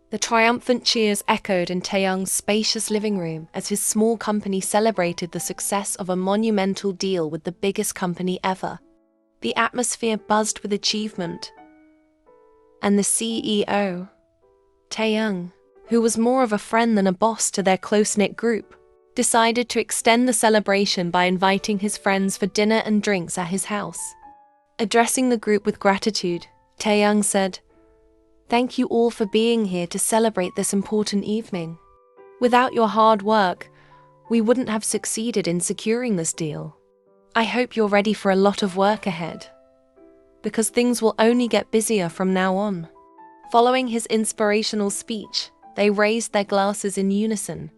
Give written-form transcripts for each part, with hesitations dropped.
The triumphant cheers echoed in Taehyung's spacious living room as his small company celebrated the success of a monumental deal with the biggest company ever. The atmosphere buzzed with achievement, and the CEO, Taehyung, who was more of a friend than a boss to their close-knit group, decided to extend the celebration by inviting his friends for dinner and drinks at his house. Addressing the group with gratitude, Taehyung said, "Thank you all for being here to celebrate this important evening. Without your hard work, we wouldn't have succeeded in securing this deal. I hope you're ready for a lot of work ahead, because things will only get busier from now on." Following his inspirational speech, they raised their glasses in unison,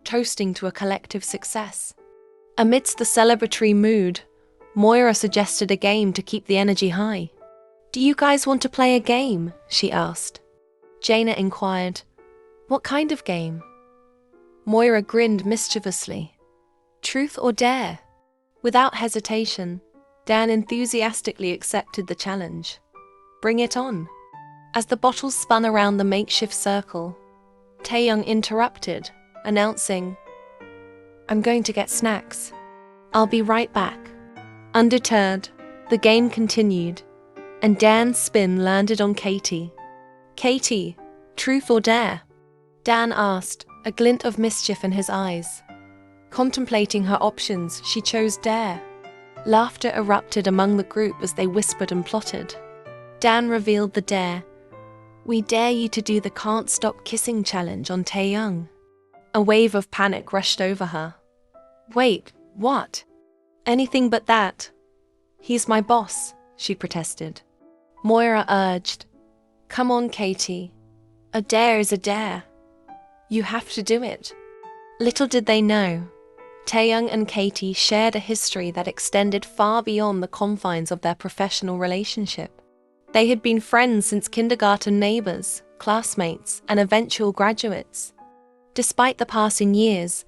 toasting to a collective success. Amidst the celebratory mood, Moira suggested a game to keep the energy high. "Do you guys want to play a game?" she asked. Jaina inquired, "What kind of game?" Moira grinned mischievously. "Truth or dare?" Without hesitation, Dan enthusiastically accepted the challenge. "Bring it on." As the bottles spun around the makeshift circle, Taehyung interrupted, announcing, "I'm going to get snacks. I'll be right back." Undeterred, the game continued, and Dan's spin landed on Katie. "Katie, truth or dare?" Dan asked, a glint of mischief in his eyes. Contemplating her options, she chose dare. Laughter erupted among the group as they whispered and plotted. Dan revealed the dare. "We dare you to do the Can't Stop Kissing challenge on Taehyung." A wave of panic rushed over her. "Wait, what? Anything but that. He's my boss," she protested. Moira urged, "Come on, Katie. A dare is a dare. You have to do it." Little did they know, Taehyung and Katie shared a history that extended far beyond the confines of their professional relationship. They had been friends since kindergarten, neighbors, classmates, and eventual graduates. Despite the passing years,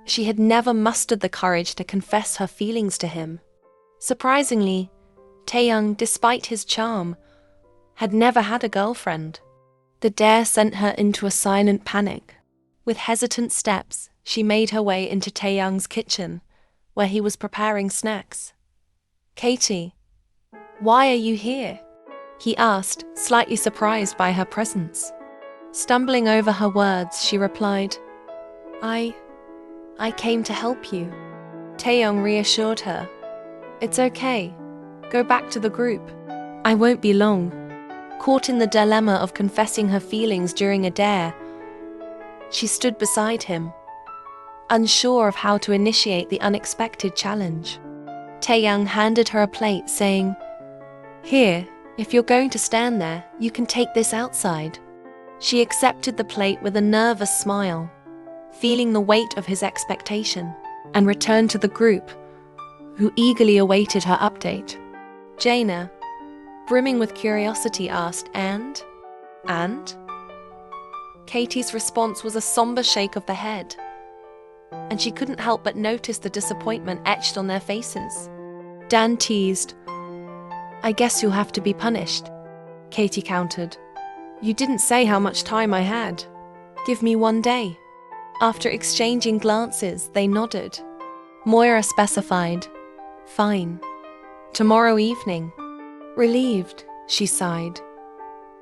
she had never mustered the courage to confess her feelings to him. Surprisingly, Taehyung, despite his charm, had never had a girlfriend. The dare sent her into a silent panic. With hesitant steps, she made her way into Taehyung's kitchen, where he was preparing snacks. "Katie, why are you here?" he asked, slightly surprised by her presence. Stumbling over her words, she replied, I came to help you." Taehyung reassured her. "It's okay. Go back to the group. I won't be long." Caught in the dilemma of confessing her feelings during a dare, she stood beside him, unsure of how to initiate the unexpected challenge. Taehyung handed her a plate, saying, "Here, if you're going to stand there, you can take this outside." She accepted the plate with a nervous smile, feeling the weight of his expectation, and returned to the group, who eagerly awaited her update. Jaina, brimming with curiosity, asked, And? Katie's response was a somber shake of the head, and she couldn't help but notice the disappointment etched on their faces. Dan teased, "I guess you'll have to be punished." Katie countered, "You didn't say how much time I had. Give me 1 day." After exchanging glances, they nodded. Moira specified, "Fine. Tomorrow evening." Relieved, she sighed,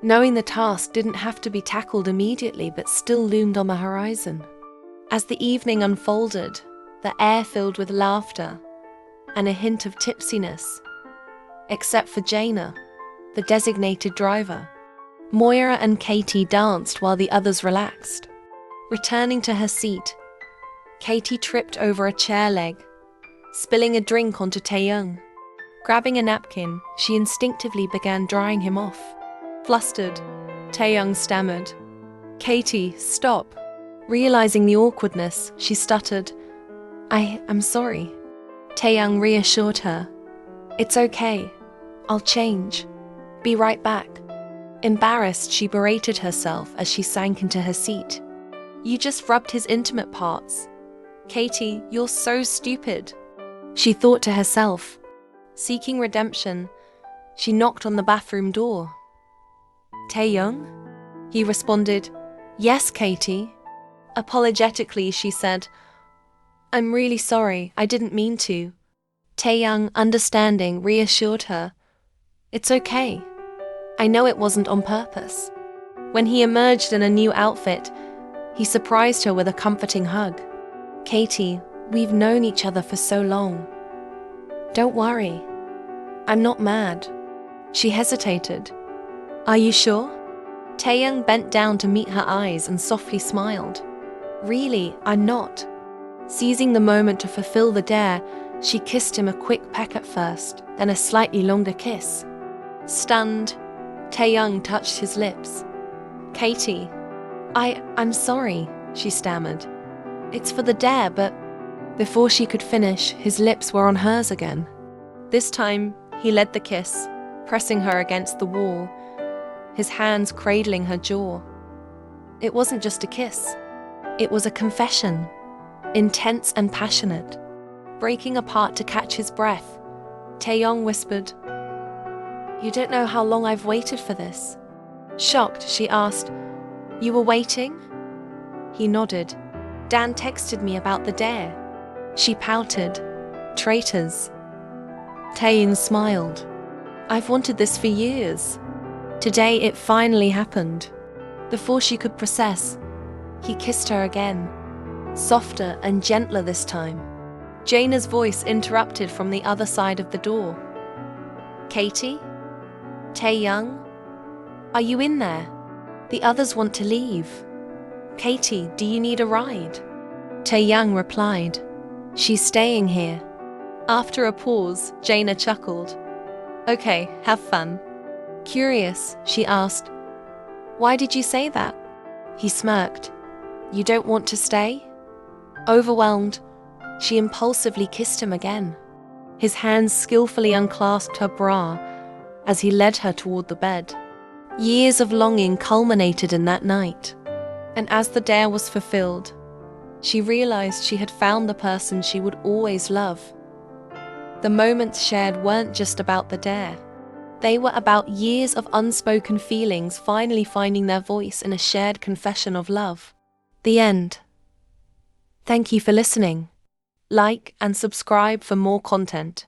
knowing the task didn't have to be tackled immediately but still loomed on the horizon. As the evening unfolded, the air filled with laughter and a hint of tipsiness, except for Jaina, the designated driver. Moira and Katie danced while the others relaxed. Returning to her seat, Katie tripped over a chair leg, spilling a drink onto Taehyung. Grabbing a napkin, she instinctively began drying him off. Flustered, Taehyung stammered, "Katie, stop." Realizing the awkwardness, she stuttered, I'm sorry." Taehyung reassured her, "It's okay. I'll change. Be right back." Embarrassed, she berated herself as she sank into her seat. "You just rubbed his intimate parts. Katie, you're so stupid," she thought to herself. Seeking redemption, she knocked on the bathroom door. "Taehyung?" He responded, Yes, Katie. Apologetically, she said, I'm really sorry, I didn't mean to. Taehyung, understanding, reassured her. It's okay. I know it wasn't on purpose. When he emerged in a new outfit, he surprised her with a comforting hug. Katie, we've known each other for so long. Don't worry. I'm not mad. She hesitated. Are you sure? Taehyung bent down to meet her eyes and softly smiled. Really, I'm not. Seizing the moment to fulfill the dare, she kissed him a quick peck at first, then a slightly longer kiss. Stunned, Taehyung touched his lips. Katie, I'm sorry, she stammered. It's for the dare, but... Before she could finish, his lips were on hers again. This time, he led the kiss, pressing her against the wall, his hands cradling her jaw. It wasn't just a kiss. It was a confession, intense and passionate. Breaking apart to catch his breath, Taehyung whispered, You don't know how long I've waited for this. Shocked, she asked, You were waiting? He nodded. Dan texted me about the dare. She pouted. Traitors. Taehyung smiled. I've wanted this for years. Today it finally happened. Before she could process, he kissed her again, softer and gentler this time. Jaina's voice interrupted from the other side of the door. Katie? Taehyung? Are you in there? The others want to leave. Katie, do you need a ride? Taehyung replied, She's staying here. After a pause, Jaina chuckled. Okay, have fun. Curious, she asked, Why did you say that? He smirked. You don't want to stay? Overwhelmed, she impulsively kissed him again. His hands skillfully unclasped her bra as he led her toward the bed. Years of longing culminated in that night. And as the dare was fulfilled, she realized she had found the person she would always love. The moments shared weren't just about the dare. They were about years of unspoken feelings finally finding their voice in a shared confession of love. The end. Thank you for listening. Like and subscribe for more content.